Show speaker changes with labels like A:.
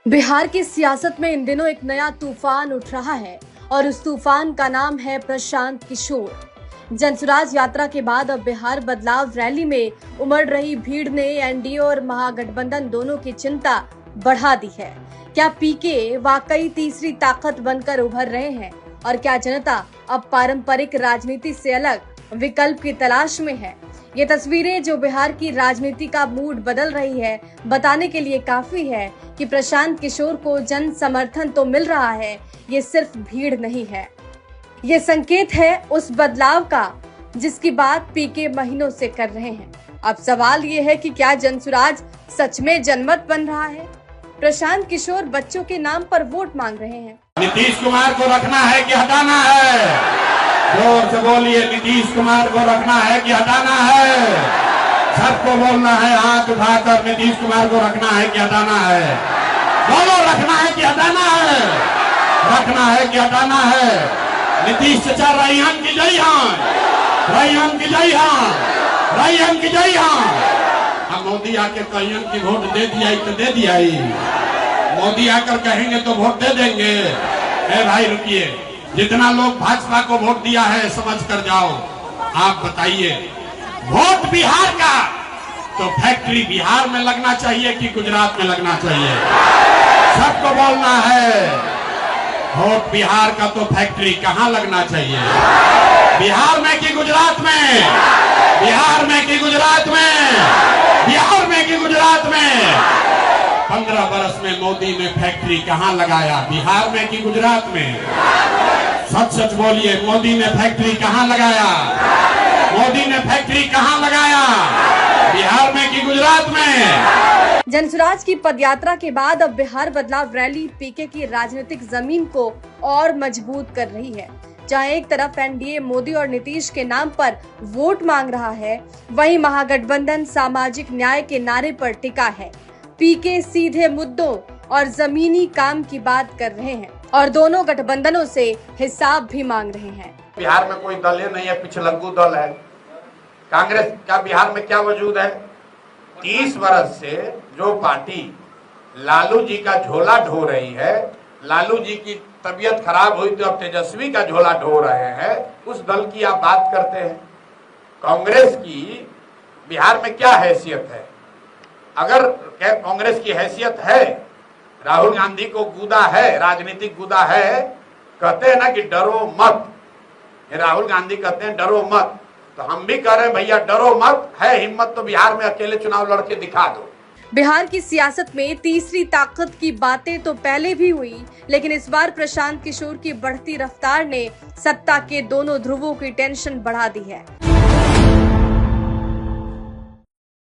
A: बिहार की सियासत में इन दिनों एक नया तूफान उठ रहा है और उस तूफान का नाम है प्रशांत किशोर। जनसुराज यात्रा के बाद अब बिहार बदलाव रैली में उमड़ रही भीड़ ने एनडीए और महागठबंधन दोनों की चिंता बढ़ा दी है। क्या पीके वाकई तीसरी ताकत बनकर उभर रहे हैं और क्या जनता अब पारंपरिक राजनीति से अलग विकल्प की तलाश में है? ये तस्वीरें जो बिहार की राजनीति का मूड बदल रही है, बताने के लिए काफी है कि प्रशांत किशोर को जन समर्थन तो मिल रहा है, ये सिर्फ भीड़ नहीं है। ये संकेत है उस बदलाव का जिसकी बात पीके महीनों से कर रहे हैं। अब सवाल ये है कि क्या जनसुराज सच में जनमत बन रहा है? प्रशांत किशोर बच्चों के नाम पर वोट मांग रहे हैं।
B: नीतीश कुमार को रखना है कि हटाना है? जोर से बोलिए, नीतीश कुमार को रखना है कि हटाना है? सबको बोलना है हाथ उठाकर, नीतीश कुमार को रखना है कि हटाना है? बोलो, रखना है कि हटाना है? रखना है कि हटाना है? नीतीश चचा रईहन की जय हां, रईहन की जय हां, रईहन की जय हां। अब मोदी आके कहियन की वोट दे दिया तो दे दिया ही, मोदी आकर कहेंगे तो वोट दे देंगे। ए भाई रुकिए, जितना लोग भाजपा को वोट दिया है समझ कर जाओ। आप बताइए, वोट बिहार का तो फैक्ट्री बिहार में लगना चाहिए कि गुजरात में लगना चाहिए? सबको बोलना है, वोट बिहार का तो फैक्ट्री कहाँ लगना चाहिए? बिहार में कि गुजरात में? बिहार में कि गुजरात में? बिहार में कि गुजरात में? 15 वर्ष में मोदी ने फैक्ट्री कहाँ लगाया, बिहार में कि गुजरात में? सच सच बोलिए, मोदी ने फैक्ट्री कहाँ लगाया? मोदी ने फैक्ट्री कहाँ लगाया, बिहार में कि गुजरात में?
A: जनसुराज की पदयात्रा के बाद अब बिहार बदलाव रैली पीके की राजनीतिक जमीन को और मजबूत कर रही है। जहां एक तरफ एनडीए मोदी और नीतीश के नाम पर वोट मांग रहा है, वहीं महागठबंधन सामाजिक न्याय के नारे पर टिका है। पीके सीधे मुद्दों और जमीनी काम की बात कर रहे हैं और दोनों गठबंधनों से हिसाब भी मांग रहे हैं।
B: बिहार में कोई दल ही नहीं है, पिछलग्गू दल है। कांग्रेस का बिहार में क्या वजूद है? 30 वर्ष से जो पार्टी लालू जी का झोला ढो रही है, लालू जी की तबीयत खराब हुई तो अब तेजस्वी का झोला ढो रहे हैं, उस दल की आप बात करते हैं। कांग्रेस की बिहार में क्या हैसियत है? अगर कांग्रेस की हैसियत है, राहुल गांधी को गुदा है, राजनीतिक गुदा है, कहते हैं ना कि डरो मत, राहुल गांधी कहते हैं डरो मत, तो हम भी कह रहे हैं भैया डरो मत, है हिम्मत तो बिहार में अकेले चुनाव लड़के दिखा दो।
A: बिहार की सियासत में तीसरी ताकत की बातें तो पहले भी हुई, लेकिन इस बार प्रशांत किशोर की बढ़ती रफ्तार ने सत्ता के दोनों ध्रुवों की टेंशन बढ़ा दी है।